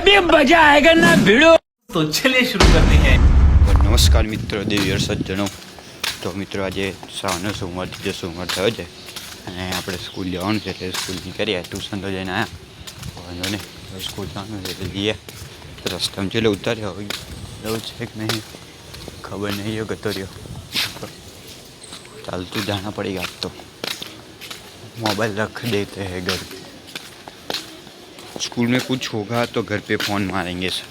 अभी मजा आएगा ना भिड़ो। तो चलिए शुरू करते हैं। નમસ્કાર મિત્રો, દેવીર સજ્જનો. તો મિત્રો આજે સવારનો સોમવાર થયો છે અને આપણે સ્કૂલ જવાનું છે એટલે સ્કૂલ નીકળીએ. ટ્યુશન તો જઈને આવ્યા, વાંધો નહીં. સ્કૂલ જવાનું છે એટલે જઈએ. રસ્તામાં છેલ્લે ઉતાર્યો એવું છે કે નહીં ખબર નહીં, એ ગતો રહ્યો. ચાલતું जाना पड़ेगा. अब तो मोबाइल रख देते हैं घर. स्कूल में कुछ होगा तो घर पे फ़ोन मारेंगे सर,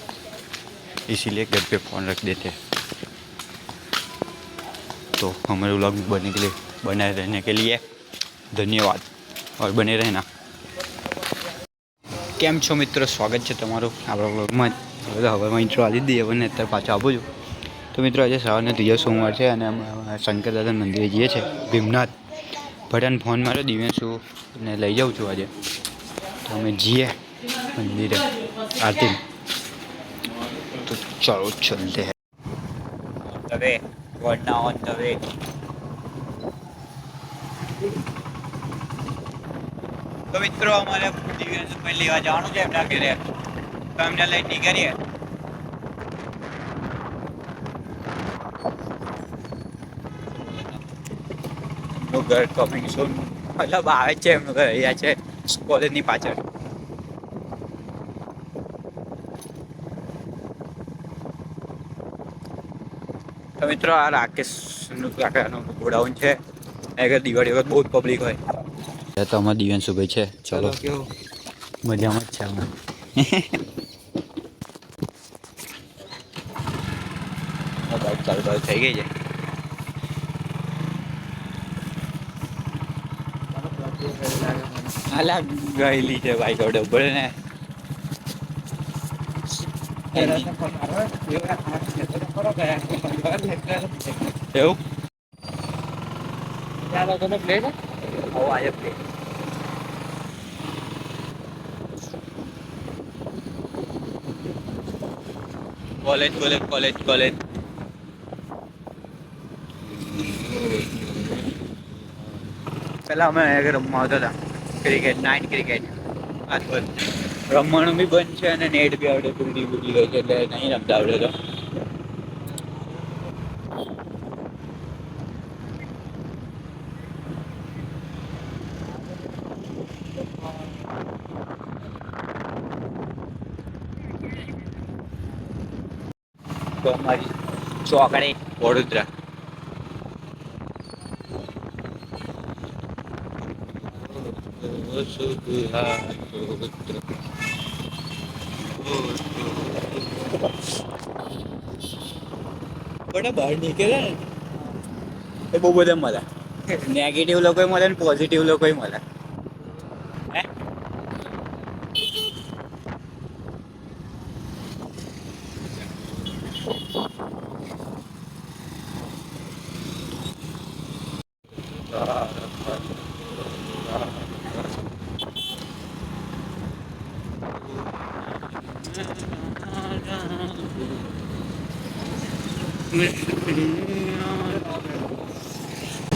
इसीलिए घर पे फ़ोन रख देते हैं. तो हमारे व्लॉग बने रहने के लिए धन्यवाद और बने रहना. કેમ છો મિત્રો, સ્વાગત છે તમારું આપણા વ્લોગમાં. હવામાં ઇન્ટ્રો આપી દઈએ અને અત્યારે પાછો આપું છું. તો મિત્રો આજે સવારનો ત્રીજો સોમવાર છે અને અમે શંકર દાદા મંદિરે જઈએ છીએ ભીમનાથ. ભટાને ફોન માર્યો દિવ્યાંશુને લઈ જાઉં છું આજે. તો અમે જઈએ મંદિરે આરતી. તો ચાલો ચલતે હૈ. તવે વરના ઓન તવે. તો મિત્રો અમારે દિવ્યાંશુભાઈ લેવા જવાનું છે એમના ઘરે, તો એમને લઈ નીકળીએ. એમનું ઘર કમિંગ સૂન, મતલબ આવે છે એમનું ઘર અહીંયા છે કોલેજની પાછળ. તો મિત્રો આ રાકેશનું કાકાનું ગોડાઉન છે. આગળ દિવાળી વખત બહુ જ પબ્લિક હોય. તો અમારા દિવ્યાંશુભાઈ છે. ચલો મજામાં જ છે અમે. બાઇક ચાલુ થઈ ગઈ છે. હાલા ગયેલી છે બાઈક ઓડે ઉપર ને. એવું કોલેજ કોલેજ કોલેજ કોલેજ. પેલા અમે રમવા આવતા હતા ક્રિકેટ, નાઇટ ક્રિકેટ. આજકાલ રમવાનું બી બંધ છે અને નેટ બી આવડે પૂરી ગઈ છે એટલે નહીં રમતા આવડે. તો અમારી ચોકડી વડોદરા. બહાર નીકળે ને એ બહુ બધા મળે. નેગેટિવ લોકો મળે ને પોઝિટિવ લોકો મળે.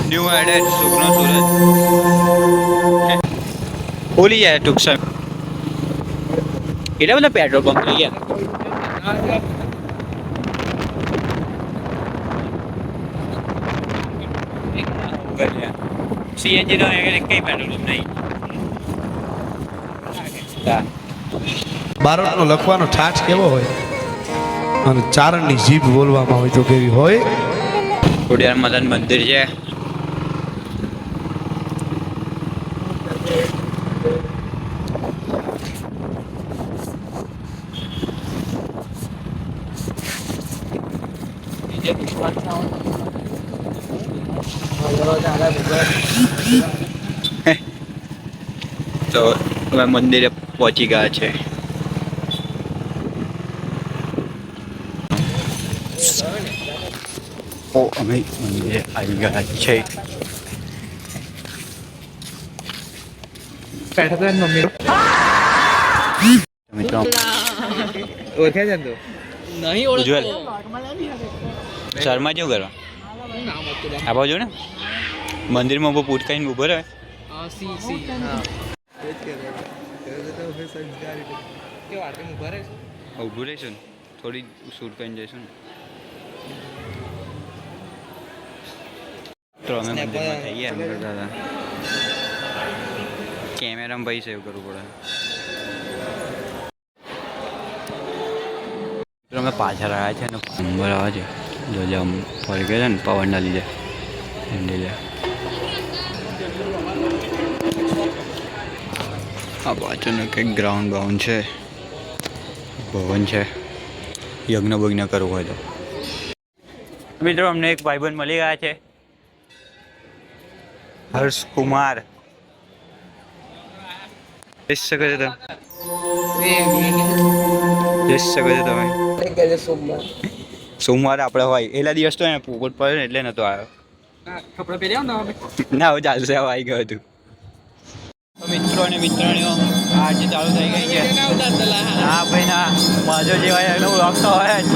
ન્યૂ એડેડ સુખનો સુરત ખોલી જાય ટૂંક સમય. એટલા બધા પેટ્રોલ પંપ થઈ ગયા. સીએનજી નો કઈ પેટ્રોલ પંપ નહીં. બારોટનો લખવાનો ઠાઠ કેવો હોય અને ચારણની જીભ બોલવામાં હોય તો કેવી હોય. ખોડિયાર માતાનું મંદિર છે. તો અમે મંદિરે પહોંચી ગયા છે. અમે મંદિરે આવી ગયા છે. મિત્રો ઓળખે છે તું? નહીં ઉજ્જવલ ઓળખતો. શર્મા જેવું કરવા આ બાજુ ને મંદિરમાં બહુ પૂટ કરીને ઉભો રહે. સી સી હા કેવું આટલું ઊભા રહે છે? ઊભું રહીશું ને થોડી શૂટ કરીને જઈશું ને તો અમે મંદિરમાં થઈએ એમ કરતા હતા કેમેરામાં ભાઈ સેવ કરવું પડે તો અમે પાછળ આવ્યા છે ને નંબર આવે છે જો આમ ફરી ગયા છે ને પવનના લીધે એમ લીધે આ બાજુનું કંઈક ગ્રાઉન્ડ બાઉન્ડ છે ભવન છે યજ્ઞ બજ્ઞ કરવું હોય તો મિત્રો અમને એક ભાઈબંધ મળી ગયા છે હર્ષ કુમાર જઈ શકો છો તમે જઈ શકો છો તમે સોમવારે આપણે હોય એટલા દિવસ તો એને પોપટ પડે ને એટલે નતો આવ્યો કપડા પહેર્યા ને ના હવે ચાલશે હવે આવી ગયો હતું મિત્રો અને મિત્રણીઓ આજે ચાલુ થઈ ગઈ છે હા ભાઈ ના માજો જેવાય એનો ઓળખતો હોય જ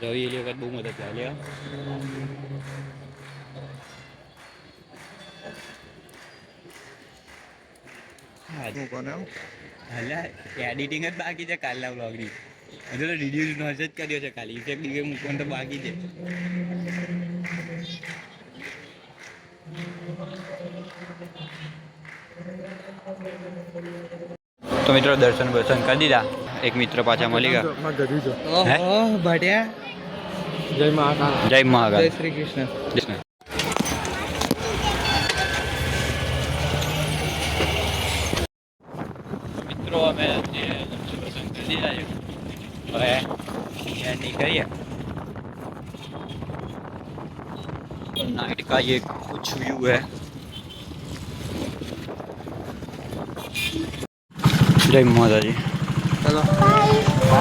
રવિ એ વખત બહુ મદદ લાગે એડિટિંગ જ બાકી છે કાલના બ્લોગની હજુ તો રિડ્યુસ નોચ જ કર્યો છે ખાલી ઇફેક્ટ ડિફેક્ટ મૂકવાનું તો બાકી છે તો મિત્રો દર્શન કરી દીધા એક મિત્ર પાછા મળી ગયા ભાટિયા જય મહાકાલ જય શ્રી કૃષ્ણ. મિત્રો અમે દર્શન કરી દીધા છે હવે નીકળીએ नाइट का ये कुछ व्यू है जय माता जी ચલો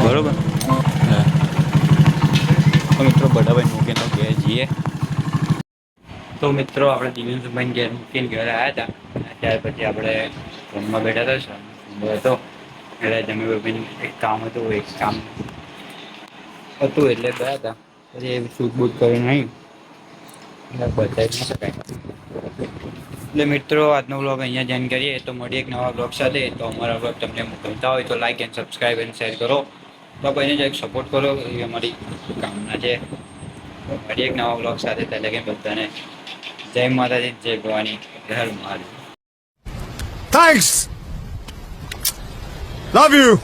बरोबर तो मित्रों बड़ा भाई मूकीने घેર જઈએ તો મિત્રો આપણે દિવ્યેશભાઈ ઘેર મૂકીને ઘરે આવ્યા હતા ત્યાર પછી આપણે રૂમમાં બેઠા હતા હતો એટલે જમીભાઈ એક કામ હતું એક કામ હતું એટલે ગયા હતા પછી એ શૂટ બૂટ કરીને નહીં બતાવી ન શકાય એટલે મિત્રો આજનો વ્લોગ અહીંયા જોઈન કરીએ તો મળીએ એક નવા વ્લોગ સાથે તો અમારા વ્લોગ તમને ગમતા હોય તો like and subscribe and share કરો તો ભાઈને જ એક સપોર્ટ કરો એ અમારી કામના છે મળીએ એક નવા વ્લોગ સાથે ત્યાં લગીને બધાને જય માતાજી જય ભવાની હર મહાદેવ થેન્ક્સ લવ યુ.